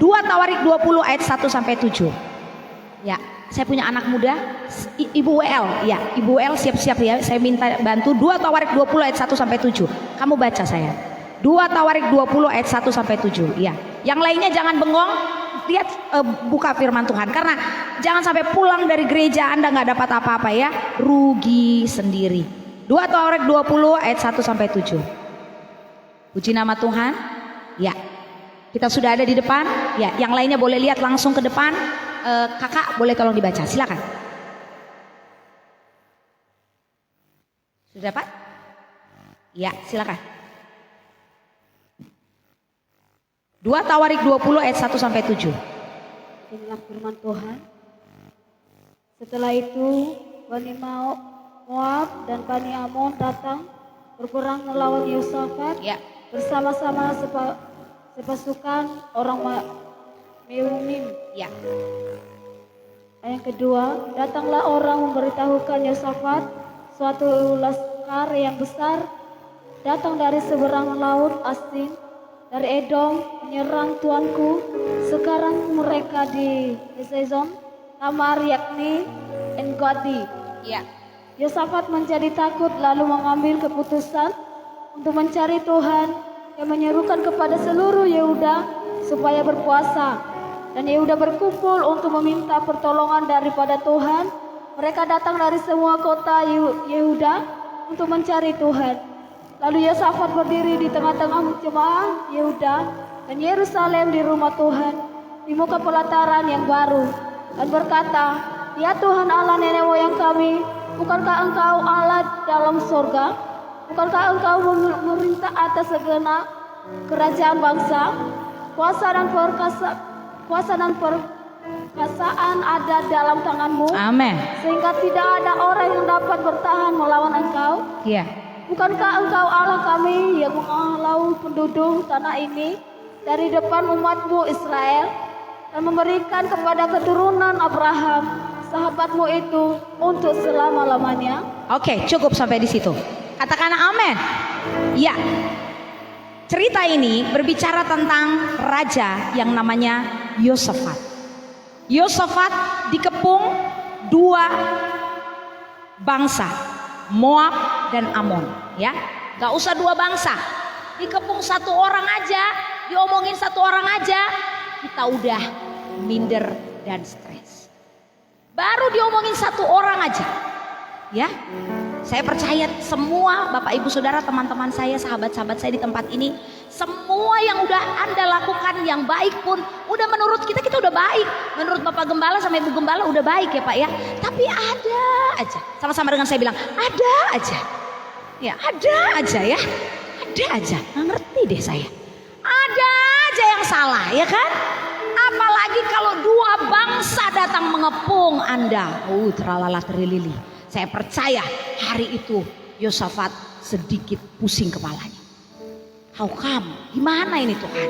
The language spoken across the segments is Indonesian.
2 Tawarik 20 ayat 1 sampai 7. Ya, saya punya anak muda, Ibu WL, ya, Ibu WL siap-siap ya, saya minta bantu 2 Tawarik 20 ayat 1 sampai 7. Kamu baca saya. 2 Tawarik 20 ayat 1 sampai 7. Ya. Yang lainnya jangan bengong, lihat buka firman Tuhan, karena jangan sampai pulang dari gereja Anda nggak dapat apa-apa ya, rugi sendiri. 2 Tawarik 20 ayat 1 sampai 7. Puji nama Tuhan. Ya. Kita sudah ada di depan. Ya, yang lainnya boleh lihat langsung ke depan. Kakak boleh tolong dibaca, silakan. Sudah dapat? Ya, silakan. 2 Tawarik 20 ayat 1 sampai 7. Inilah firman Tuhan. Setelah itu Bani Moab dan Bani Amon datang berperang melawan Yosafat, Ya. bersama-sama sepasukan orang Meuniim. Ya. Yang kedua, datanglah orang memberitahukan Yosafat, suatu laskar yang besar datang dari seberang laut asing, dari Edom, menyerang tuanku. Sekarang mereka di Sezon, Tamar, yakni Engadi. Ya. Yosafat menjadi takut lalu mengambil keputusan untuk mencari Tuhan yang menyerukan kepada seluruh Yehuda supaya berpuasa. Dan Yehuda berkumpul untuk meminta pertolongan daripada Tuhan. Mereka datang dari semua kota Yehuda untuk mencari Tuhan. Lalu Yosafat berdiri di tengah-tengah jemaah Yehuda dan Yerusalem di rumah Tuhan, di muka pelataran yang baru, dan berkata, "Ya Tuhan Allah nenek moyang kami, bukankah Engkau Allah dalam surga? Bukankah Engkau memerintah atas segenap kerajaan bangsa? Kuasa dan perkasaan ada dalam tangan-Mu. Amin. Sehingga tidak ada orang yang dapat bertahan melawan Engkau. Ya. Bukankah Engkau Allah kami yang menghalau penduduk tanah ini dari depan umat-Mu Israel dan memberikan kepada keturunan Abraham sahabat-Mu itu untuk selama-lamanya?" Oke, cukup sampai di situ. Katakan amin. Ya. Cerita ini berbicara tentang raja yang namanya Yosafat. Yosafat dikepung 2 bangsa, Moab dan Amon, ya. Gak usah 2 bangsa, dikepung 1 orang aja, diomongin 1 orang aja, kita udah minder dan stres. Baru diomongin 1 orang aja, ya. Saya percaya semua Bapak Ibu Saudara, teman-teman saya, sahabat-sahabat saya di tempat ini, semua yang udah Anda lakukan yang baik pun udah menurut kita udah baik. Menurut Bapak Gembala sama Ibu Gembala udah baik ya Pak ya. Tapi ada aja, sama-sama dengan saya bilang, ada aja. Ya, ada aja ya. Ada aja, nggak ngerti deh saya. Ada aja yang salah ya kan? Apalagi kalau 2 bangsa datang mengepung Anda. Teralala terilili. Saya percaya hari itu Yosafat sedikit pusing kepalanya. How come? Gimana ini Tuhan?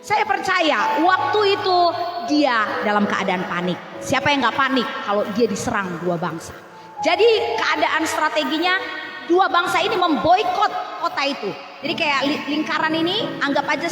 Saya percaya waktu itu dia dalam keadaan panik. Siapa yang gak panik kalau dia diserang 2 bangsa? Jadi keadaan strateginya 2 bangsa ini memboikot kota itu. Jadi kayak lingkaran ini, anggap aja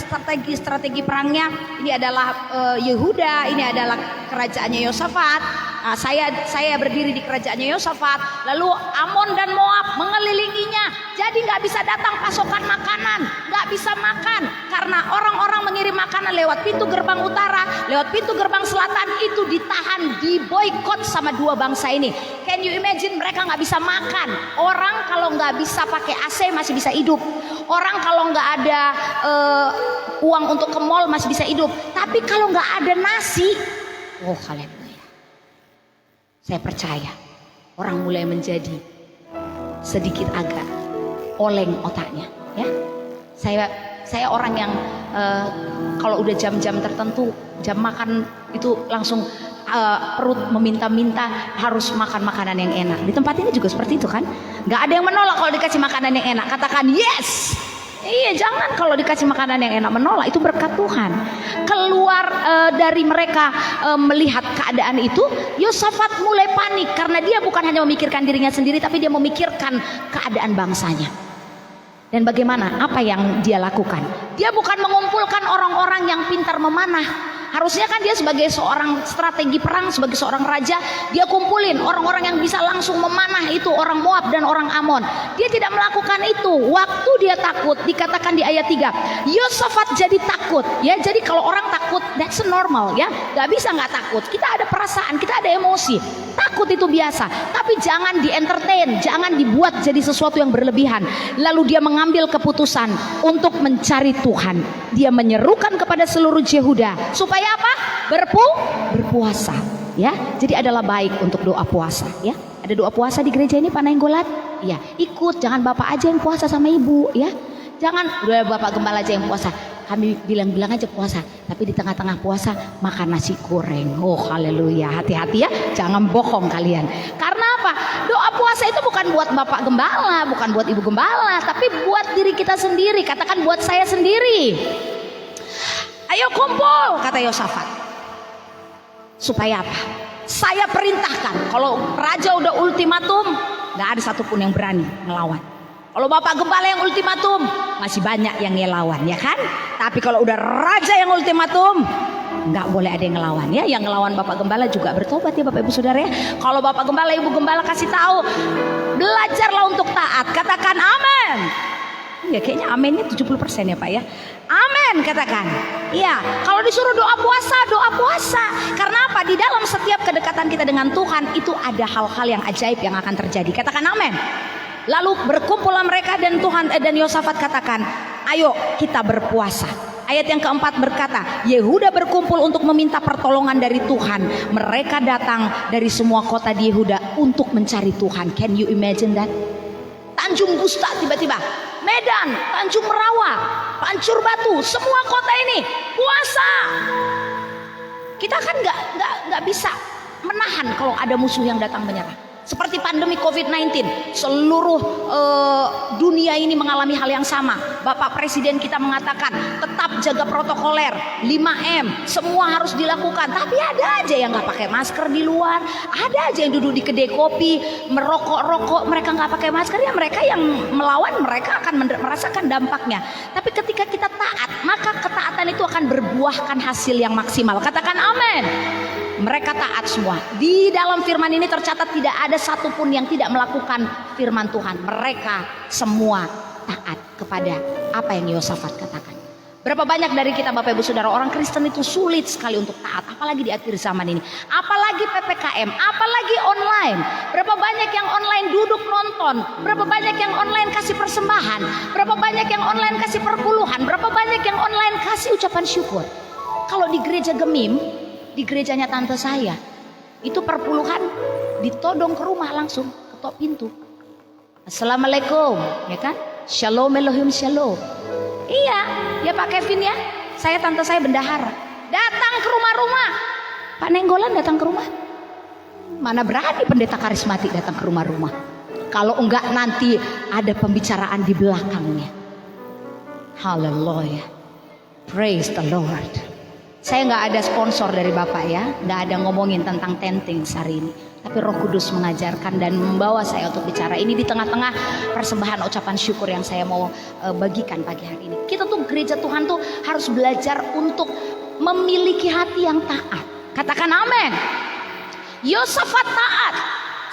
strategi perangnya. Ini adalah Yehuda, ini adalah kerajaannya Yosafat. Nah, saya berdiri di kerajaannya Yosafat. Lalu Amon dan Moab mengelilinginya. Jadi nggak bisa datang pasokan makanan, nggak bisa makan karena orang-orang mengirim makanan lewat pintu gerbang utara, lewat pintu gerbang selatan, itu ditahan, diboikot sama 2 bangsa ini. Can you imagine, mereka nggak bisa makan. Orang kalau nggak bisa pakai AC masih bisa hidup. Orang kalau nggak ada uang untuk ke mall masih bisa hidup. Tapi kalau nggak ada nasi, haleluya. Saya percaya orang mulai menjadi sedikit agak oleng otaknya, ya. Saya orang yang kalau udah jam-jam tertentu, jam makan itu langsung perut meminta-minta harus makan makanan yang enak. Di tempat ini juga seperti itu kan? Nggak ada yang menolak kalau dikasih makanan yang enak. Katakan yes. Iya, jangan kalau dikasih makanan yang enak menolak, itu berkat Tuhan. Keluar dari mereka melihat keadaan itu, Yosafat mulai panik karena dia bukan hanya memikirkan dirinya sendiri, tapi dia memikirkan keadaan bangsanya. Dan bagaimana? Apa yang dia lakukan? Dia bukan mengumpulkan orang-orang yang pintar memanah Harusnya kan dia sebagai seorang strategi perang, sebagai seorang raja, dia kumpulin orang-orang yang bisa langsung memanah itu orang Moab dan orang Amon. Dia tidak melakukan itu. Waktu dia takut, dikatakan di ayat 3, Yosafat jadi takut. Ya, jadi kalau orang takut, that's normal ya. Gak bisa nggak takut. Kita ada perasaan, kita ada emosi. Takut itu biasa, tapi jangan di entertain, jangan dibuat jadi sesuatu yang berlebihan. Lalu dia mengambil keputusan untuk mencari Tuhan. Dia menyerukan kepada seluruh Yehuda supaya apa? Berpuasa. Ya, jadi adalah baik untuk doa puasa. Ya, ada doa puasa di gereja ini Pak Nainggolan. Ya, ikut. Jangan bapak aja yang puasa sama ibu. Ya, jangan udah bapak gembala aja yang puasa. Kami bilang-bilang aja puasa, tapi di tengah-tengah puasa makan nasi goreng. Oh haleluya, hati-hati ya, jangan bohong kalian. Karena apa? Doa puasa itu bukan buat bapak gembala, bukan buat ibu gembala, tapi buat diri kita sendiri. Katakan buat saya sendiri. Ayo kumpul, kata Yosafat. Supaya apa? Saya perintahkan, kalau raja udah ultimatum, gak ada satupun yang berani melawan. Kalau bapak gembala yang ultimatum, masih banyak yang ngelawan, ya kan? Tapi kalau udah raja yang ultimatum, nggak boleh ada yang ngelawan, ya. Yang ngelawan bapak gembala juga bertobat ya Bapak Ibu Saudara ya. Kalau bapak gembala, ibu gembala kasih tahu, belajarlah untuk taat. Katakan amin. Ya kayaknya aminnya 70% ya Pak ya. Amin katakan. Iya, kalau disuruh doa puasa, doa puasa. Karena apa? Di dalam setiap kedekatan kita dengan Tuhan itu ada hal-hal yang ajaib yang akan terjadi. Katakan amin. Lalu berkumpullah mereka dan dan Yosafat katakan, ayo kita berpuasa. Ayat yang keempat berkata, Yehuda berkumpul untuk meminta pertolongan dari Tuhan. Mereka datang dari semua kota di Yehuda untuk mencari Tuhan. Can you imagine that? Tanjung Gusta tiba-tiba, Medan, Tanjung Merawa, Pancur Batu, semua kota ini puasa. Kita kan nggak bisa menahan kalau ada musuh yang datang menyerang. Seperti pandemi COVID-19, seluruh dunia ini mengalami hal yang sama. Bapak Presiden kita mengatakan tetap jaga protokoler, 5M, semua harus dilakukan. Tapi ada aja yang nggak pakai masker di luar, ada aja yang duduk di kedai kopi, merokok-rokok, mereka nggak pakai masker. Ya mereka yang melawan, mereka akan merasakan dampaknya. Tapi ketika kita taat, maka ketaatan itu akan berbuahkan hasil yang maksimal. Katakan amin. Mereka taat semua. Di dalam firman ini tercatat tidak ada satupun yang tidak melakukan firman Tuhan. Mereka semua taat kepada apa yang Yosafat katakan. Berapa banyak dari kita Bapak Ibu Saudara, orang Kristen itu sulit sekali untuk taat. Apalagi di akhir zaman ini. Apalagi PPKM, apalagi online. Berapa banyak yang online duduk nonton. Berapa banyak yang online kasih persembahan. Berapa banyak yang online kasih perpuluhan. Berapa banyak yang online kasih ucapan syukur. Kalau di gereja Gemim, di gerejanya tante saya, itu perpuluhan ditodong ke rumah langsung, ketok pintu. Assalamualaikum, ya kan? Shalom Elohim Shalom. Iya, ya Pak Kevin ya. Saya tante saya bendahara. Datang ke rumah-rumah. Pak Nainggolan datang ke rumah. Mana berani pendeta karismatik datang ke rumah-rumah. Kalau enggak nanti ada pembicaraan di belakangnya. Haleluya. Praise the Lord. Saya nggak ada sponsor dari Bapak ya, nggak ada ngomongin tentang tenting hari ini. Tapi Roh Kudus mengajarkan dan membawa saya untuk bicara ini di tengah-tengah persembahan ucapan syukur yang saya mau bagikan pagi hari ini. Kita tuh gereja Tuhan tuh harus belajar untuk memiliki hati yang taat. Katakan amin. Yosafat taat.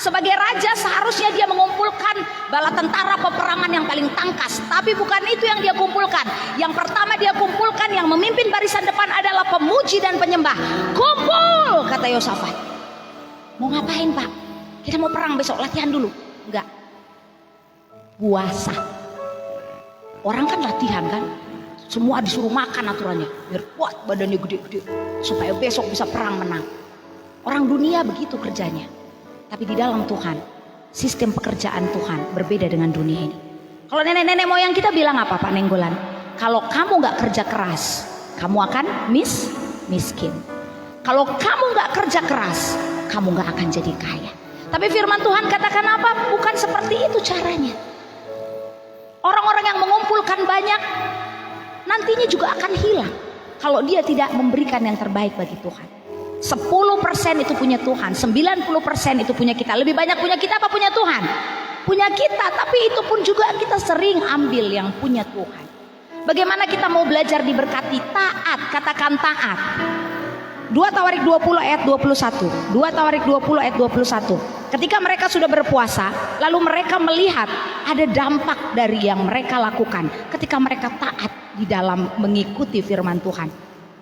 Sebagai raja seharusnya dia mengumpulkan bala tentara peperangan yang paling tangkas. Tapi bukan itu yang dia kumpulkan. Yang pertama dia kumpulkan, yang memimpin barisan depan adalah pemuji dan penyembah. Kumpul, kata Yosafat. Mau ngapain Pak? Kita mau perang besok, latihan dulu. Enggak. Puasa. Orang kan latihan kan. Semua disuruh makan aturannya. Biar kuat badannya gede-gede. Supaya besok bisa perang menang. Orang dunia begitu kerjanya. Tapi di dalam Tuhan, sistem pekerjaan Tuhan berbeda dengan dunia ini. Kalau nenek-nenek moyang kita bilang apa Pak Nainggolan? Kalau kamu gak kerja keras, kamu akan miskin. Kalau kamu gak kerja keras, kamu gak akan jadi kaya. Tapi firman Tuhan katakan apa? Bukan seperti itu caranya. Orang-orang yang mengumpulkan banyak, nantinya juga akan hilang. Kalau dia tidak memberikan yang terbaik bagi Tuhan. 10% itu punya Tuhan, 90% itu punya kita. Lebih banyak punya kita apa punya Tuhan? Punya kita, tapi itu pun juga kita sering ambil yang punya Tuhan. Bagaimana kita mau belajar diberkati? Taat, katakan taat. 2 Tawarik 20 ayat 21. 2 Tawarik 20 ayat 21. Ketika mereka sudah berpuasa, lalu mereka melihat ada dampak dari yang mereka lakukan ketika mereka taat di dalam mengikuti firman Tuhan.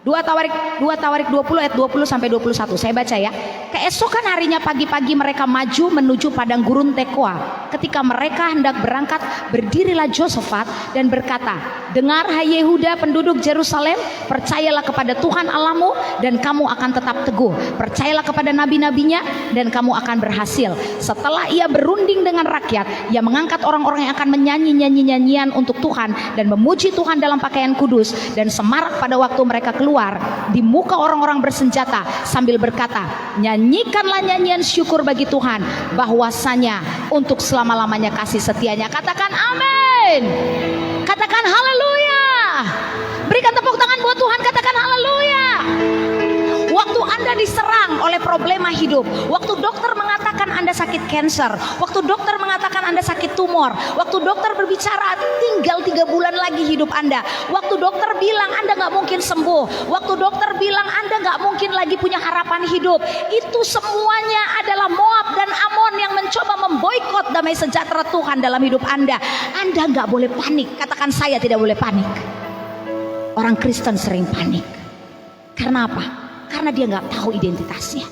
2 Tawarik 20 ayat 20 sampai 21. Saya baca ya. Keesokan harinya pagi-pagi mereka maju menuju padang gurun Tekoa. Ketika mereka hendak berangkat, berdirilah Yosafat dan berkata, "Dengar hai Yehuda penduduk Yerusalem, percayalah kepada Tuhan Allahmu dan kamu akan tetap teguh. Percayalah kepada nabi-nabinya dan kamu akan berhasil." Setelah ia berunding dengan rakyat, ia mengangkat orang-orang yang akan menyanyi nyanyian untuk Tuhan dan memuji Tuhan dalam pakaian kudus, dan semarak pada waktu mereka keluar di muka orang-orang bersenjata sambil berkata, "Nyanyikanlah nyanyian syukur bagi Tuhan, bahwasanya untuk selama-lamanya kasih setianya." Katakan amin. Katakan haleluya. Berikan tepuk tangan buat Tuhan, katakan haleluya. Waktu Anda diserang oleh problema hidup, waktu dokter mengatakan Anda sakit kanker, waktu dokter mengatakan Anda sakit tumor, waktu dokter berbicara tinggal 3 bulan lagi hidup Anda, waktu dokter bilang Anda gak mungkin sembuh, waktu dokter bilang Anda gak mungkin lagi punya harapan hidup, itu semuanya adalah Moab dan Amon yang mencoba memboikot damai sejahtera Tuhan dalam hidup Anda. Anda gak boleh panik. Katakan, saya tidak boleh panik. Orang Kristen sering panik. Karena apa? Karena dia nggak tahu identitasnya.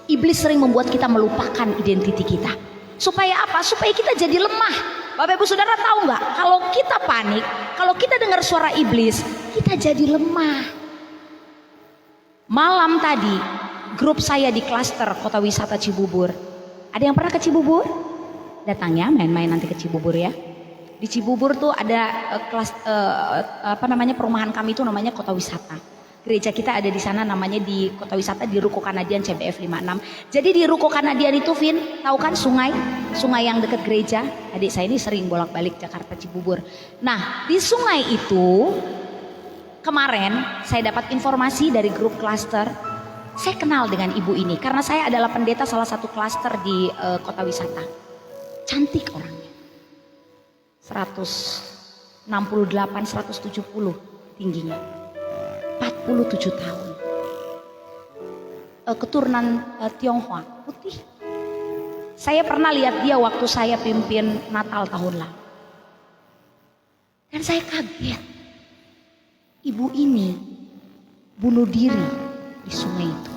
Iblis sering membuat kita melupakan identiti kita. Supaya apa? Supaya kita jadi lemah. Bapak Ibu Saudara tahu nggak? Kalau kita panik, kalau kita dengar suara iblis, kita jadi lemah. Malam tadi, grup saya di klaster Kota Wisata Cibubur. Ada yang pernah ke Cibubur? Datang ya, main-main nanti ke Cibubur ya. Di Cibubur tuh ada perumahan kami itu namanya Kota Wisata. Gereja kita ada di sana, namanya di Kota Wisata di Ruko Kanadian CBF 56. Jadi di Ruko Kanadian itu, Vin, tahu kan sungai yang dekat gereja? Adik saya ini sering bolak-balik Jakarta Cibubur. Nah, di sungai itu kemarin saya dapat informasi dari grup klaster. Saya kenal dengan ibu ini karena saya adalah pendeta salah satu klaster di Kota Wisata. Cantik orangnya. 168, 170 tingginya. 47 tahun. Keturunan Tionghoa, putih. Saya pernah lihat dia waktu saya pimpin Natal tahun lalu. Dan saya kaget. Ibu ini bunuh diri di sungai itu.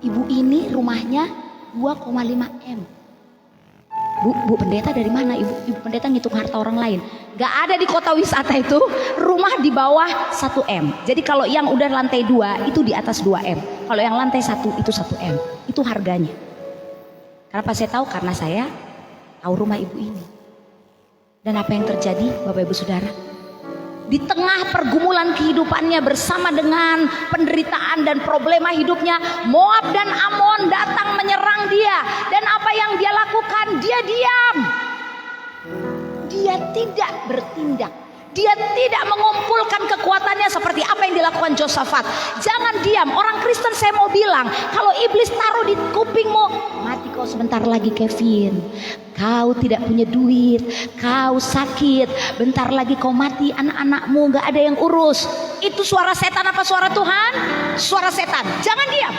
Ibu ini rumahnya 2,5 M. Bu pendeta dari mana? Ibu pendeta ngitung harta orang lain. Gak ada di Kota Wisata itu rumah di bawah 1 M. Jadi kalau yang udah lantai 2 itu di atas 2 M. Kalau yang lantai 1 itu 1 M. Itu harganya. Kenapa saya tahu? Karena saya tahu rumah ibu ini. Dan apa yang terjadi, Bapak Ibu Saudara? Di tengah pergumulan kehidupannya bersama dengan penderitaan dan problema hidupnya, Moab dan Amon datang menyerang dia. Dan apa yang dia lakukan? Dia diam. Dia tidak bertindak. Dia tidak mengumpulkan kekuatannya seperti apa yang dilakukan Yosafat. Jangan diam. Orang Kristen saya mau bilang, kalau iblis taruh di kupingmu, mati kau sebentar lagi Kevin. Kau tidak punya duit, kau sakit, bentar lagi kau mati, anak-anakmu gak ada yang urus. Itu suara setan apa suara Tuhan? Suara setan. Jangan diam.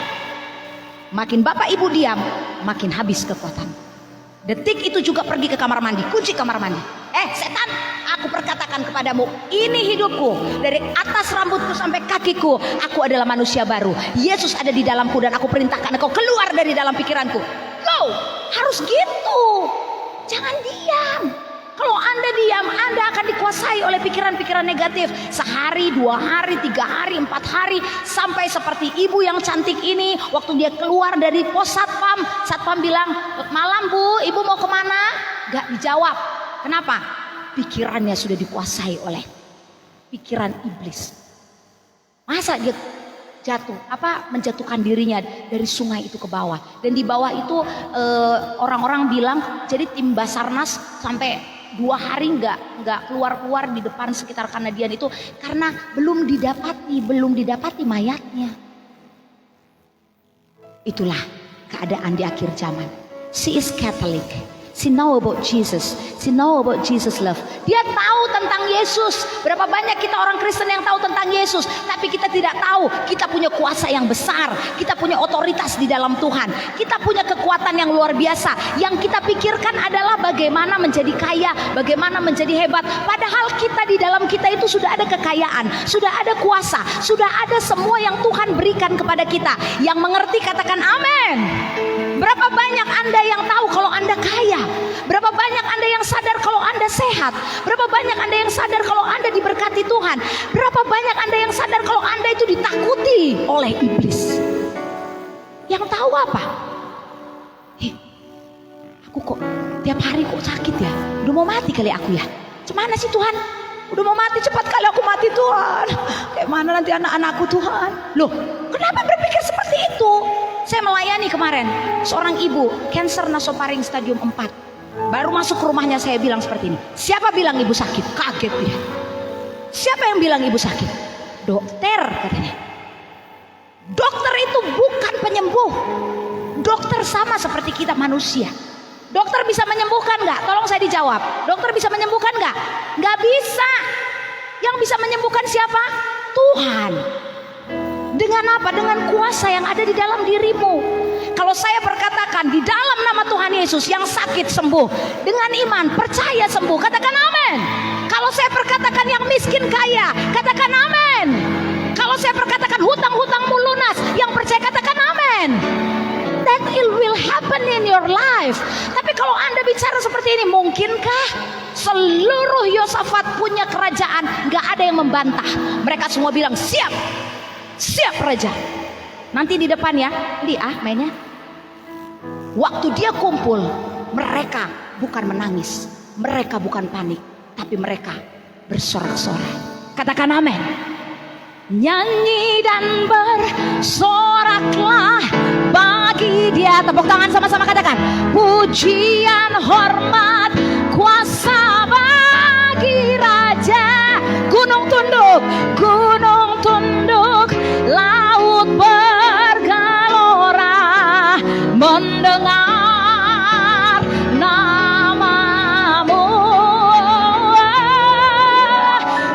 Makin bapak ibu diam, makin habis kekuatan. Detik itu juga pergi ke kamar mandi, kunci kamar mandi. Setan, aku perkatakan kepadamu, ini hidupku, dari atas rambutku sampai kakiku, aku adalah manusia baru. Yesus ada di dalamku dan aku perintahkan engkau keluar dari dalam pikiranku. Go, harus gitu. Jangan diam. Kalau Anda diam, Anda akan dikuasai oleh pikiran-pikiran negatif. Sehari, 2 hari, 3 hari, 4 hari, sampai seperti ibu yang cantik ini. Waktu dia keluar dari pos satpam, satpam bilang, "Malam Bu, ibu mau kemana?" Gak dijawab. Kenapa? Pikirannya sudah dikuasai oleh pikiran iblis. Masa dia jatuh, menjatuhkan dirinya dari sungai itu ke bawah. Dan di bawah itu orang-orang bilang, jadi tim Basarnas sampai 2 hari nggak keluar di depan sekitar Kanadian itu karena belum didapati mayatnya. Itulah keadaan di akhir zaman. She is Catholic. She know about Jesus. She know about Jesus love. Dia tahu tentang Yesus. Berapa banyak kita orang Kristen yang tahu tentang Yesus, tapi kita tidak tahu kita punya kuasa yang besar. Kita punya otoritas di dalam Tuhan. Kita punya kekuatan yang luar biasa. Yang kita pikirkan adalah bagaimana menjadi kaya, bagaimana menjadi hebat. Padahal kita di dalam kita itu sudah ada kekayaan, sudah ada kuasa, sudah ada semua yang Tuhan berikan kepada kita. Yang mengerti katakan amin. Berapa banyak Anda yang tahu kalau Anda kaya? Berapa banyak Anda yang sadar kalau Anda sehat? Berapa banyak Anda yang sadar kalau Anda diberkati Tuhan? Berapa banyak Anda yang sadar kalau Anda itu ditakuti oleh iblis? Yang tahu apa? Aku kok tiap hari kok sakit ya? Udah mau mati kali aku ya? Gimana sih Tuhan? Udah mau mati, cepat kali aku mati Tuhan. Kayak mana nanti anak-anakku Tuhan? Loh, kenapa berpikir seperti itu? Saya melayani kemarin seorang ibu kanker nasofaring stadium 4. Baru masuk ke rumahnya saya bilang seperti ini. Siapa bilang ibu sakit? Kaget dia. Siapa yang bilang ibu sakit? Dokter katanya. Dokter itu bukan penyembuh. Dokter sama seperti kita manusia. Dokter bisa menyembuhkan nggak? Tolong saya dijawab. Dokter bisa menyembuhkan nggak? Nggak bisa. Yang bisa menyembuhkan siapa? Tuhan. Dengan apa? Dengan kuasa yang ada di dalam dirimu. Kalau saya perkatakan di dalam nama Tuhan Yesus yang sakit sembuh, dengan iman percaya sembuh, katakan amin. Kalau saya perkatakan yang miskin kaya, katakan amin. Kalau saya perkatakan hutang-hutangmu lunas, yang percaya katakan amin. That it will happen in your life. Tapi kalau Anda bicara seperti ini, mungkinkah seluruh Yosafat punya kerajaan? Gak ada yang membantah. Mereka semua bilang siap. Siap raja. Nanti di depan ya, mainnya. Waktu dia kumpul, mereka bukan menangis, mereka bukan panik, tapi mereka bersorak-sorai. Katakan amin. Nyanyi dan bersoraklah bagi dia. Tepuk tangan sama-sama katakan. Pujian, hormat, kuasa bagi raja. Gunung tunduk, gunung tunduk, laut bergelora mendengar namamu.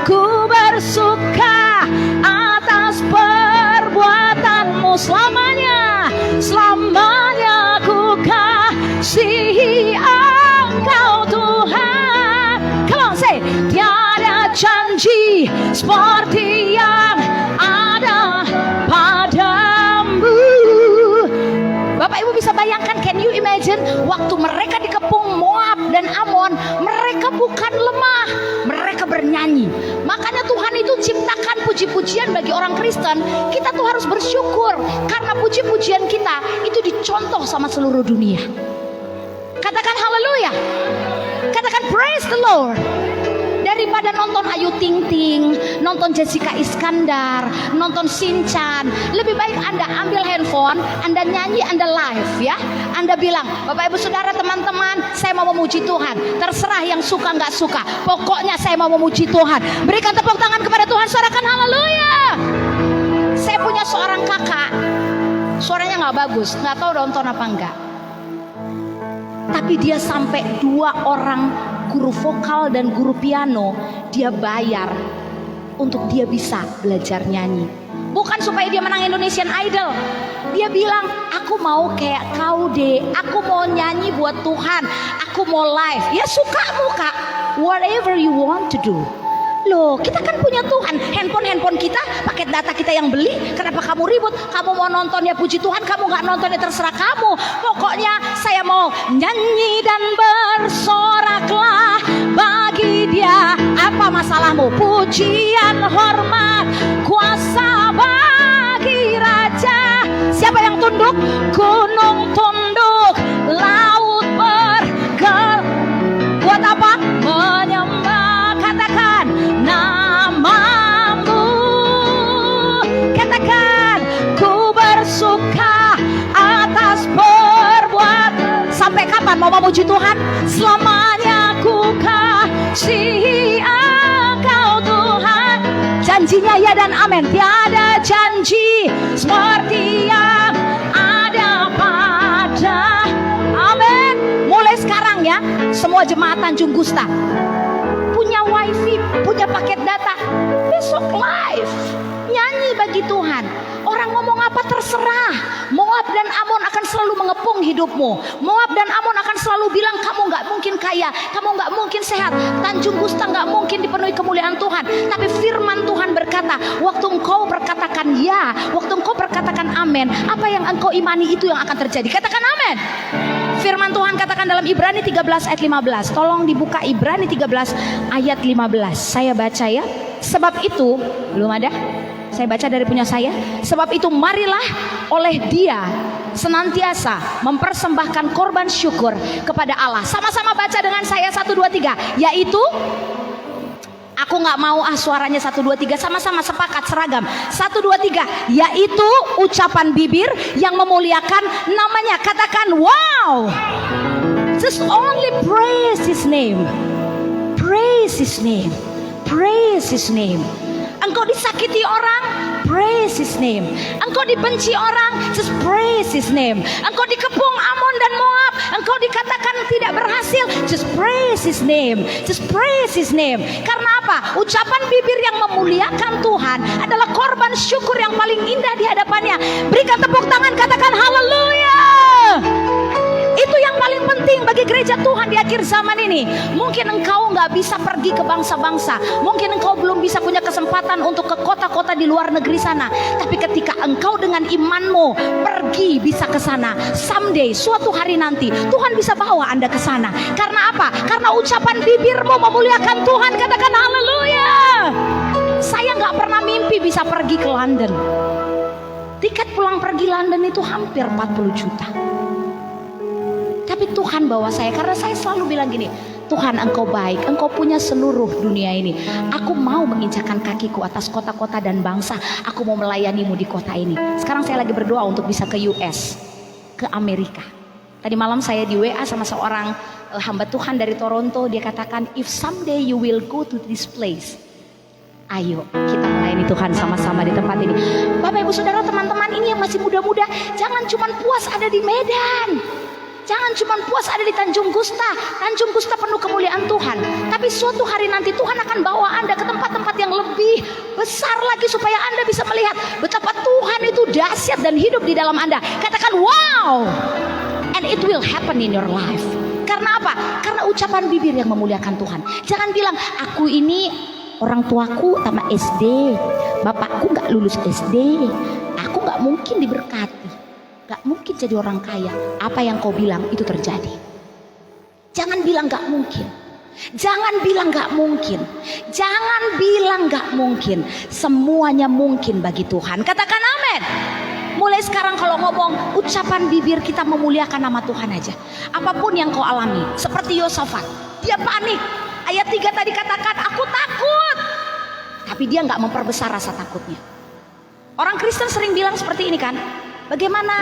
Ku bersuka atas perbuatanmu selamanya, selamanya ku kasihi Engkau Tuhan. Come on say, tiada janji seperti yang ada padamu. Bapak Ibu bisa bayangkan, can you imagine waktu mereka dikepung Moab dan Amon, mereka bukan lemah, mereka bernyanyi. Makanya Tuhan itu ciptakan puji-pujian bagi orang Kristen. Kita tuh harus bersyukur karena puji-pujian kita itu dicontoh sama seluruh dunia. Katakan haleluya. Katakan praise the Lord. Daripada nonton Ayu Ting Ting, nonton Jessica Iskandar, nonton Shinchan, lebih baik Anda ambil handphone, Anda nyanyi, Anda live ya. Anda bilang, Bapak Ibu Saudara teman-teman, saya mau memuji Tuhan. Terserah yang suka nggak suka, pokoknya saya mau memuji Tuhan. Berikan tepuk tangan kepada Tuhan, sorakan haleluya. Saya punya seorang kakak, suaranya nggak bagus, nggak tahu nonton apa enggak. Tapi dia sampai 2 orang guru vokal dan guru piano dia bayar untuk dia bisa belajar nyanyi. Bukan supaya dia menang Indonesian Idol. Dia bilang, aku mau kayak kau deh, aku mau nyanyi buat Tuhan, aku mau live. Ya sukamu kak, whatever you want to do. Loh, kita kan punya Tuhan. Handphone kita, paket data kita yang beli. Kenapa kamu ribut? Kamu mau nonton ya puji Tuhan, kamu gak nonton ya terserah kamu. Pokoknya saya mau nyanyi dan bersoraklah bagi dia. Apa masalahmu? Pujian, hormat, kuasa bagi raja. Siapa yang tunduk? Gunung tunduk, laut bergelora. Buat apa? Menyembah. Katakan namamu. Katakan ku bersuka atas perbuatan. Sampai kapan mau memuji Tuhan? Selamanya ku kasihi Engkau Tuhan. Janjinya ya dan amin. Tiada janji seperti yang ada pada. Amin. Mulai sekarang ya, jemaat Tanjung Gusta, punya wifi, punya paket data, besok live nyanyi bagi Tuhan. Orang ngomong apa terserah. Moab dan Amon akan selalu mengepung hidupmu. Moab dan Amon akan selalu bilang kamu nggak mungkin kaya, kamu nggak mungkin sehat, Tanjung Gusta nggak mungkin dipenuhi kemuliaan Tuhan. Tapi firman Tuhan berkata, waktu engkau berkatakan ya, waktu engkau berkatakan amin, apa yang engkau imani itu yang akan terjadi. Katakan amin. Firman Tuhan katakan dalam Ibrani 13 ayat 15. Tolong dibuka Ibrani 13 ayat 15. Saya baca ya. Sebab itu, belum ada? Saya baca dari punya saya. Sebab itu marilah oleh Dia senantiasa mempersembahkan korban syukur kepada Allah. Sama-sama baca dengan saya 1, 2, 3. Yaitu, aku nggak mau suaranya 1, 2, 3. Sama-sama sepakat seragam. 1, 2, 3. Yaitu ucapan bibir yang memuliakan namanya. Katakan wow. Just only praise His name. Praise His name. Praise His name. Engkau disakiti orang, praise His name. Engkau dibenci orang, just praise His name. Engkau dikepung Amon dan Moab, engkau dikatakan tidak berhasil, just praise His name. Just praise His name. Karena apa? Ucapan bibir yang memuliakan Tuhan adalah korban syukur yang paling indah di hadapannya. Berikan tepuk tangan, katakan haleluya. Itu yang paling penting bagi gereja Tuhan di akhir zaman ini. Mungkin engkau nggak bisa pergi ke bangsa-bangsa, mungkin engkau belum bisa punya kesempatan untuk ke kota-kota di luar negeri sana. Tapi ketika engkau dengan imanmu pergi bisa ke sana, someday, suatu hari nanti Tuhan bisa bawa Anda ke sana. Karena apa? Karena ucapan bibirmu memuliakan Tuhan. Katakan haleluya. Saya nggak pernah mimpi bisa pergi ke London. Tiket pulang pergi London itu hampir 40 juta. Tapi Tuhan bawa saya, karena saya selalu bilang gini, Tuhan engkau baik, engkau punya seluruh dunia ini. Aku mau menginjakkan kakiku atas kota-kota dan bangsa. Aku mau melayanimu di kota ini. Sekarang saya lagi berdoa untuk bisa ke US, ke Amerika. Tadi malam saya di WA sama seorang hamba Tuhan dari Toronto. Dia katakan, if someday you will go to this place, ayo kita melayani Tuhan sama-sama di tempat ini. Bapak Ibu Saudara, teman-teman ini yang masih muda-muda, jangan cuma puas ada di Medan. Jangan cuma puas ada di Tanjung Gusta. Tanjung Gusta penuh kemuliaan Tuhan. Tapi suatu hari nanti Tuhan akan bawa Anda ke tempat-tempat yang lebih besar lagi, supaya Anda bisa melihat betapa Tuhan itu dahsyat dan hidup di dalam Anda. Katakan wow. And it will happen in your life. Karena apa? Karena ucapan bibir yang memuliakan Tuhan. Jangan bilang, aku ini orang tuaku tamat SD, bapakku gak lulus SD, aku gak mungkin diberkati, gak mungkin jadi orang kaya. Apa yang kau bilang itu terjadi. Jangan bilang gak mungkin. Jangan bilang gak mungkin. Jangan bilang gak mungkin. Semuanya mungkin bagi Tuhan. Katakan amin. Mulai sekarang kalau ngomong, ucapan bibir kita memuliakan nama Tuhan aja. Apapun yang kau alami, seperti Yosafat, dia panik. Ayat 3 tadi katakan, aku takut. Tapi dia gak memperbesar rasa takutnya. Orang Kristen sering bilang seperti ini kan, bagaimana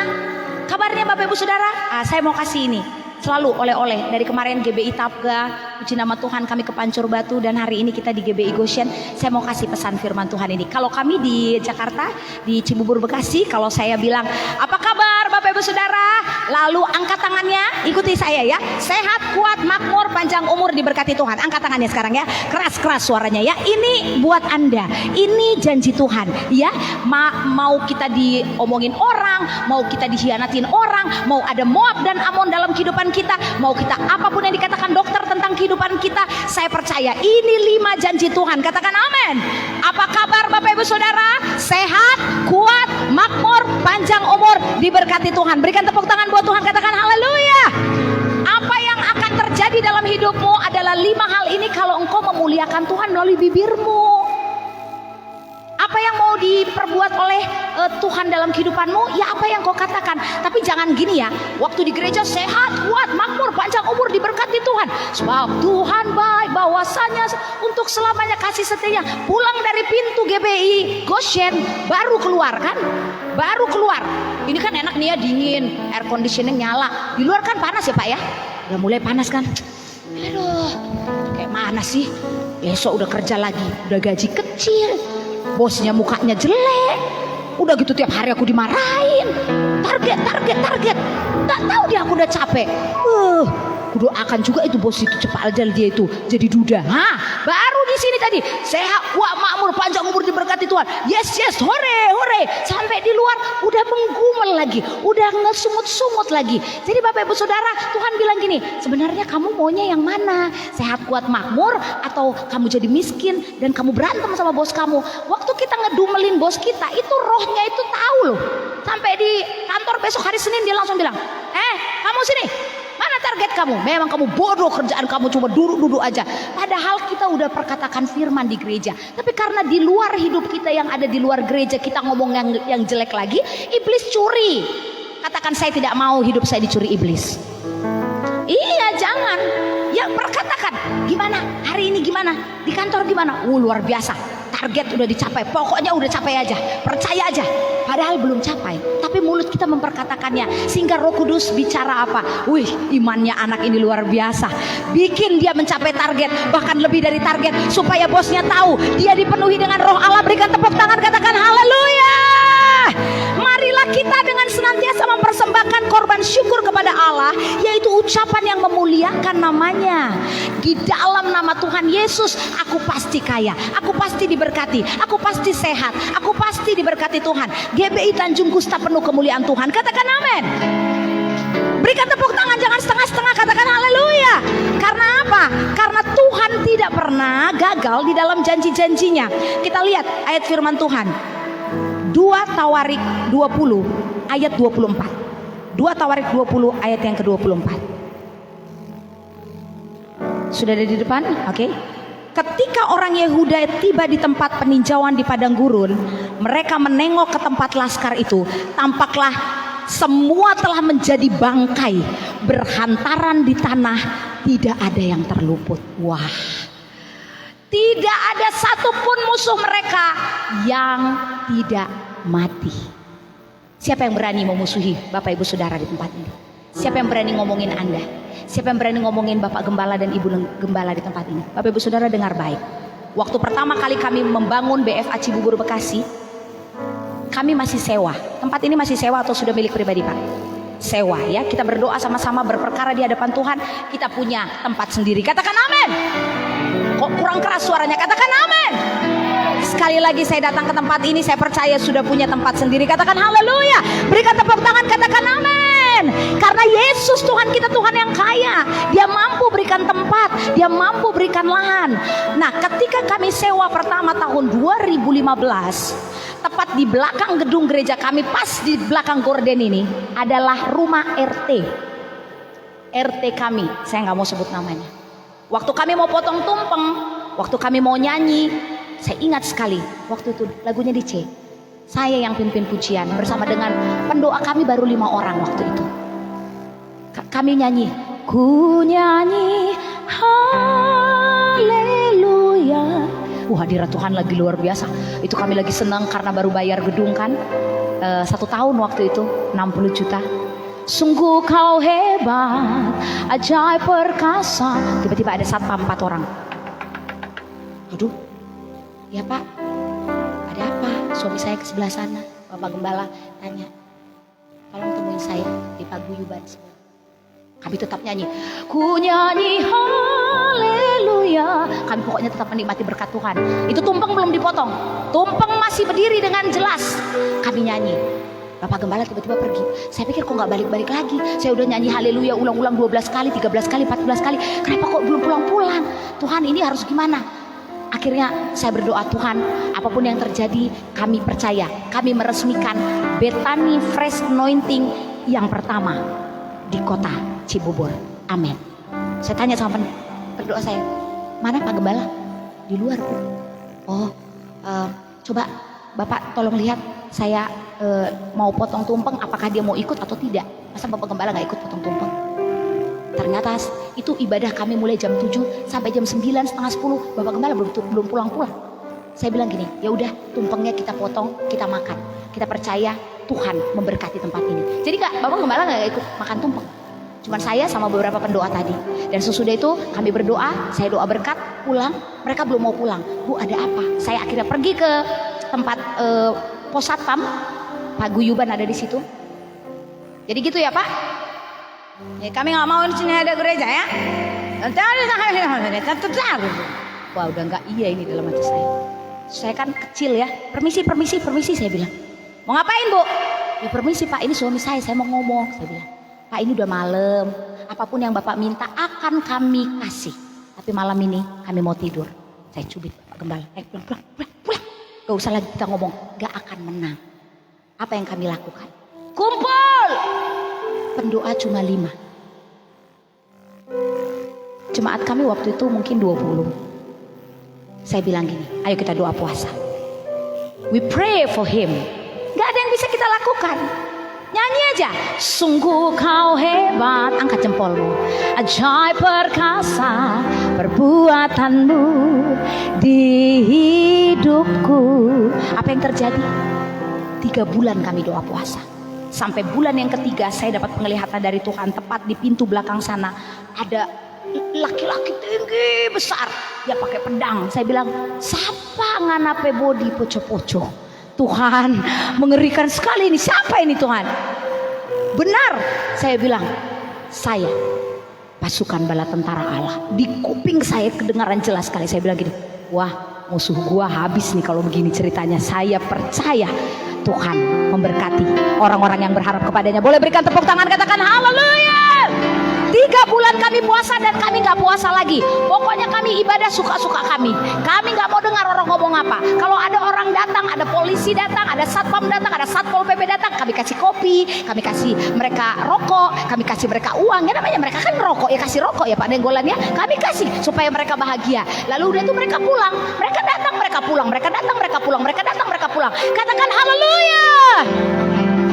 kabarnya Bapak Ibu Saudara? Saya mau kasih ini, selalu oleh-oleh. Dari kemarin GBI Tapga, puji nama Tuhan, kami ke Pancur Batu, dan hari ini kita di GBI Goshen. Saya mau kasih pesan firman Tuhan ini. Kalau kami di Jakarta, di Cibubur Bekasi, kalau saya bilang, apa kabar Bapak Ibu Saudara? Lalu angkat tangannya, ikuti saya ya. Sehat, kuat, makmur, panjang umur, diberkati Tuhan. Angkat tangannya sekarang ya. Keras-keras suaranya ya. Ini buat Anda. Ini janji Tuhan ya. Mau kita diomongin orang, mau kita dikhianatin orang, mau ada Moab dan Amon dalam kehidupan kita, mau kita apapun yang dikatakan dokter tentang kehidupan kita, saya percaya ini 5 janji Tuhan. Katakan amin. Apa kabar Bapak Ibu Saudara? Sehat, kuat, makmur, panjang umur, diberkati Tuhan. Berikan tepuk tangan buat Tuhan, katakan haleluya. Apa yang akan terjadi dalam hidupmu adalah 5 hal ini kalau engkau memuliakan Tuhan melalui bibirmu. Apa yang mau diperbuat oleh Tuhan dalam kehidupanmu, ya apa yang kau katakan. Tapi jangan gini ya, waktu di gereja sehat, kuat, makmur, panjang umur, diberkati Tuhan. Sebab Tuhan baik, bahwasanya untuk selamanya kasih setianya. Pulang dari pintu GBI Goshen, baru keluar kan? Baru keluar. Ini kan enak nih ya, dingin, air conditioning nyala. Di luar kan panas ya Pak ya? Udah mulai panas kan? Aduh, kayak mana sih? Besok udah kerja lagi, udah gaji kecil, bosnya mukanya jelek, udah gitu tiap hari aku dimarahin. Target. Tak tahu dia aku udah capek. kudoakan juga itu bos itu cepat aja dia itu jadi duda. Baru di sini tadi sehat, kuat, makmur, panjang umur diberkati Tuhan. Yes, hore, hore. Sampai di luar udah menggumel lagi, udah ngesumut-sumut lagi. Jadi Bapak Ibu Saudara, Tuhan bilang gini, sebenarnya kamu maunya yang mana? Sehat, kuat, makmur, atau kamu jadi miskin dan kamu berantem sama bos kamu? Waktu kita ngedumelin bos kita, itu rohnya itu tahu loh. Sampai di kantor besok hari Senin dia langsung bilang, kamu sini, mana target kamu? Memang kamu bodoh, kerjaan kamu cuma duduk-duduk aja. Padahal kita udah perkatakan firman di gereja. Tapi karena di luar hidup kita yang ada di luar gereja kita ngomong yang jelek lagi, iblis curi. Katakan, saya tidak mau hidup saya dicuri iblis. Iya, jangan. Ya perkatakan, gimana? Hari ini gimana? Di kantor gimana? Luar biasa. Target udah dicapai. Pokoknya udah capai aja. Percaya aja. Padahal belum capai. Tapi mulut kita memperkatakannya. Sehingga Roh Kudus bicara apa? Wih, imannya anak ini luar biasa. Bikin dia mencapai target. Bahkan lebih dari target. Supaya bosnya tahu. Dia dipenuhi dengan Roh Allah. Berikan tepuk tangan. Katakan haleluya. Marilah kita dengan senantiasa mempersembahkan korban syukur kepada Allah, yaitu ucapan yang memuliakan namanya. Di dalam nama Tuhan Yesus, aku pasti kaya, aku pasti diberkati, aku pasti sehat, aku pasti diberkati Tuhan. GBI Tanjung Gusta penuh kemuliaan Tuhan. Katakan amin. Berikan tepuk tangan, jangan setengah-setengah. Katakan haleluya. Karena apa? Karena Tuhan tidak pernah gagal di dalam janji-janjinya. Kita lihat ayat firman Tuhan 2 Tawarik 20 ayat 24. 2 Tawarik 20 ayat yang ke-24. Sudah ada di depan? Oke. Ketika orang Yehuda tiba di tempat peninjauan di padang gurun, mereka menengok ke tempat laskar itu. Tampaklah semua telah menjadi bangkai, berhantaran di tanah, tidak ada yang terluput. Wah. Tidak ada satupun musuh mereka yang tidak mati. Siapa yang berani memusuhi Bapak Ibu Saudara di tempat ini? Siapa yang berani ngomongin Anda? Siapa yang berani ngomongin Bapak Gembala dan Ibu Gembala di tempat ini? Bapak Ibu Saudara dengar baik. Waktu pertama kali kami membangun BFA Cibubur Bekasi, kami masih sewa. Tempat ini masih sewa atau sudah milik pribadi Pak? Sewa ya. Kita berdoa sama-sama berperkara di hadapan Tuhan. Kita punya tempat sendiri. Katakan amin. Kok kurang keras suaranya? Katakan amin. Sekali lagi saya datang ke tempat ini, saya percaya sudah punya tempat sendiri. Katakan haleluya. Berikan tepuk tangan, katakan amin. Karena Yesus Tuhan kita Tuhan yang kaya. Dia mampu berikan tempat, Dia mampu berikan lahan. Nah, ketika kami sewa pertama tahun 2015, tepat di belakang gedung gereja kami, pas di belakang gorden ini adalah rumah RT kami. Saya nggak mau sebut namanya. Waktu kami mau potong tumpeng, waktu kami mau nyanyi, saya ingat sekali waktu itu lagunya di C. Saya yang pimpin pujian bersama dengan pendoa kami baru 5 orang waktu itu. Kami nyanyi, ku nyanyi haleluya. Wah, hadirat Tuhan lagi luar biasa. Itu kami lagi senang karena baru bayar gedung kan. 1 tahun waktu itu 60 juta. Sungguh kau hebat, ajaib perkasa. Tiba-tiba ada satpam 4 orang. Aduh, ya Pak, ada apa? Suami saya ke sebelah sana. Bapak Gembala tanya, tolong temuin saya di paguyuban. Kami tetap nyanyi, ku nyanyi haleluya. Kami pokoknya tetap menikmati berkat Tuhan. Itu tumpeng belum dipotong, tumpeng masih berdiri dengan jelas. Kami nyanyi. Bapak Gembala tiba-tiba pergi. Saya pikir kok gak balik-balik lagi. Saya udah nyanyi haleluya ulang-ulang 12 kali, 13 kali, 14 kali. Kenapa kok belum pulang-pulang? Tuhan, ini harus gimana? Akhirnya saya berdoa, Tuhan, apapun yang terjadi, kami percaya. Kami meresmikan Bethany Fresh Anointing yang pertama di kota Cibubur. Amin. Saya tanya sama berdoa saya, mana Pak Gembala? Di luar. Oh, coba Bapak tolong lihat, saya mau potong tumpeng, apakah dia mau ikut atau tidak. Masa Bapak Gembala gak ikut potong tumpeng? Ternyata itu ibadah kami mulai jam 7 sampai jam 9, setengah 10. Bapak Gembala belum pulang-pulang. Saya bilang gini, ya udah tumpengnya kita potong, kita makan. Kita percaya Tuhan memberkati tempat ini. Jadi Bapak Gembala gak ikut makan tumpeng. Cuman saya sama beberapa pendoa tadi. Dan sesudah itu kami berdoa, saya doa berkat, pulang. Mereka belum mau pulang. Bu, ada apa? Saya akhirnya pergi ke tempat pos satpam. Paguyuban ada di situ. Jadi gitu ya Pak. Ya, kami nggak mau di sini ada gereja ya. Wah, udah nggak iya ini dalam hati saya. Saya kan kecil ya. Permisi, permisi, permisi saya bilang. Mau ngapain, Bu? Ya permisi Pak, ini suami saya mau ngomong. Saya bilang, Pak ini udah malam. Apapun yang Bapak minta akan kami kasih. Tapi malam ini kami mau tidur. Saya cubit Pak Gembala. Pulang, pulang, pulang, pulang. Gak usah lagi kita ngomong. Gak akan menang. Apa yang kami lakukan? Kumpul. Pendoa cuma 5. Jemaat kami waktu itu mungkin 20. Saya bilang gini, ayo kita doa puasa. We pray for him. Gak ada yang bisa kita lakukan. Nyanyi aja. Sungguh kau hebat, angkat jempolmu. Ajaib perkasa perbuatanmu di hidupku. Apa yang terjadi? 3 bulan kami doa puasa. Sampai bulan yang ketiga saya dapat penglihatan dari Tuhan. Tepat di pintu belakang sana ada laki-laki tinggi besar. Dia pakai pedang. Saya bilang, siapa nganape body poco-poco? Tuhan, mengerikan sekali ini. Siapa ini Tuhan? Benar, saya bilang, saya pasukan bala tentara Allah. Di kuping saya kedengaran jelas sekali. Saya bilang gini, wah musuh gua habis nih kalau begini ceritanya. Saya percaya Tuhan memberkati orang-orang yang berharap kepadanya. Boleh berikan tepuk tangan, katakan haleluya. 3 bulan kami puasa dan kami gak puasa lagi. Pokoknya kami ibadah suka-suka kami. Kami gak mau dengar orang ngomong apa. Kalau ada orang datang, ada polisi datang, ada satpam datang, ada satpol pp datang, kami kasih kopi, kami kasih mereka rokok, kami kasih mereka uang. Ya namanya mereka kan rokok, ya kasih rokok ya Pak Denggolan ya. Kami kasih supaya mereka bahagia. Lalu udah itu mereka pulang. Mereka datang, mereka pulang. Mereka datang, mereka pulang. Mereka datang, mereka pulang. Katakan haleluya.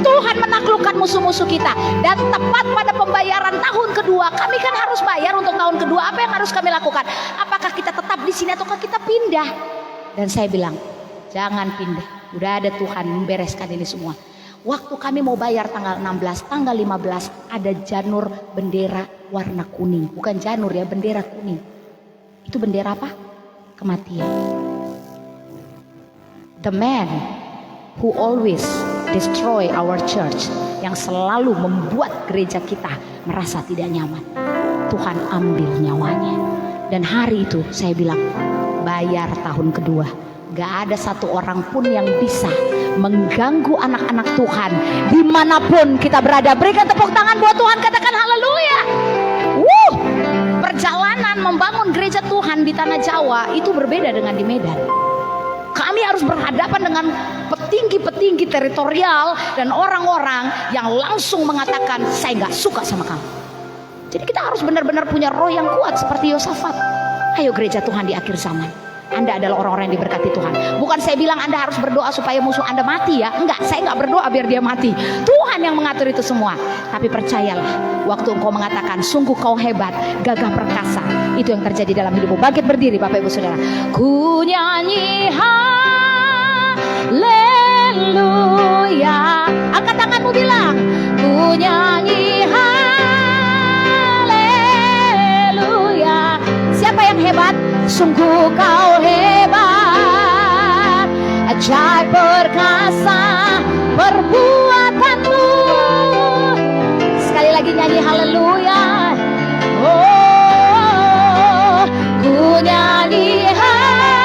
Tuhan menaklukkan musuh-musuh kita. Dan tepat pada pembayaran tahun kedua, kami kan harus bayar untuk tahun kedua. Apa yang harus kami lakukan? Apakah kita tetap di sini ataukah kita pindah? Dan saya bilang, jangan pindah. Udah ada Tuhan membereskan ini semua. Waktu kami mau bayar tanggal 16, tanggal 15 ada janur bendera warna kuning. Bukan janur ya, bendera kuning. Itu bendera apa? Kematian. The man who always destroy our church, yang selalu membuat gereja kita merasa tidak nyaman, Tuhan ambil nyawanya. Dan hari itu saya bilang, bayar tahun kedua. Gak ada satu orang pun yang bisa mengganggu anak-anak Tuhan dimanapun kita berada. Berikan tepuk tangan buat Tuhan, katakan haleluya. Perjalanan membangun gereja Tuhan di tanah Jawa itu berbeda dengan di Medan. Kami harus berhadapan dengan petinggi-petinggi teritorial dan orang-orang yang langsung mengatakan, saya gak suka sama kamu. Jadi kita harus benar-benar punya roh yang kuat seperti Yosafat. Ayo gereja Tuhan di akhir zaman, Anda adalah orang-orang yang diberkati Tuhan. Bukan saya bilang Anda harus berdoa supaya musuh Anda mati ya. Enggak, saya gak berdoa biar dia mati. Tuhan yang mengatur itu semua. Tapi percayalah, waktu engkau mengatakan sungguh kau hebat, gagah perkasa, itu yang terjadi dalam hidupmu. Bangkit berdiri Bapak Ibu Saudara. Ku nyanyi haleluya. Angkat tanganmu bilang, ku nyanyi haleluya. Siapa yang hebat? Sungguh kau hebat, ajaib perkasa perbuatanmu. Sekali lagi nyanyi haleluya. Oh, ku nyanyi haleluya.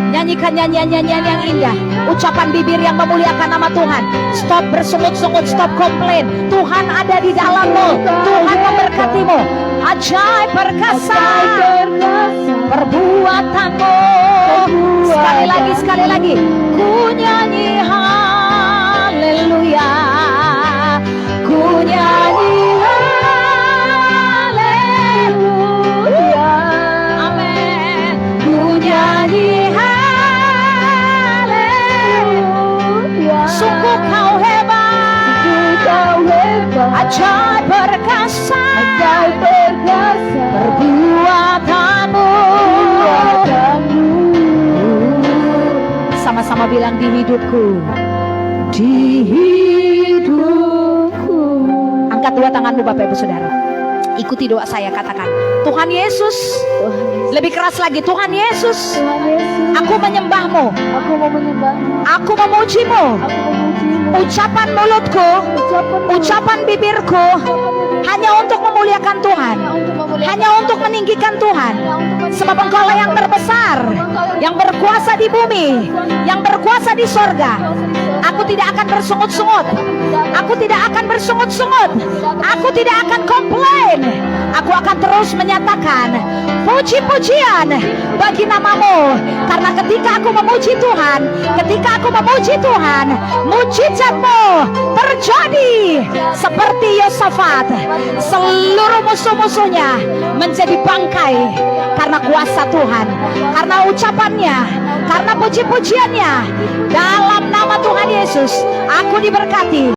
Nyanyikan nyanyian-nyanyian yang indah, ucapan bibir yang memuliakan nama Tuhan. Stop bersungut-sungut, stop komplain. Tuhan ada di dalammu, Tuhan memberkatimu. Ajaib perkasa perbuatanmu. Sekali lagi, ku nyanyi haleluya. Ku nyanyi haleluya. Amin. Ku nyanyi haleluya. Sungguh kau hebat, ajaib perkasa perbuatanmu. Sama-sama bilang, di hidupku, di hidupku. Angkat 2 tanganmu Bapak Ibu Saudara. Ikuti doa saya, katakan, Tuhan Yesus. Lebih keras lagi, Tuhan Yesus, aku menyembahmu menyembahmu, Aku mau menyembahmu. aku memujimu. Aku memujimu. Ucapan mulutku, ucapan bibirku hanya untuk memuliakan Tuhan, hanya untuk meninggikan Tuhan. Sebab Engkaulah yang terbesar, yang berkuasa di bumi, yang berkuasa di sorga. Aku tidak akan bersungut-sungut, aku tidak akan bersungut-sungut, aku tidak akan komplain. Aku akan terus menyatakan puji-pujian bagi namamu. Karena ketika aku memuji Tuhan, ketika aku memuji Tuhan, mujizatmu terjadi seperti Yosafat. Seluruh musuh-musuhnya menjadi bangkai karena kuasa Tuhan, karena ucapannya, karena puji-pujiannya. Dalam nama Tuhan Yesus, aku diberkati.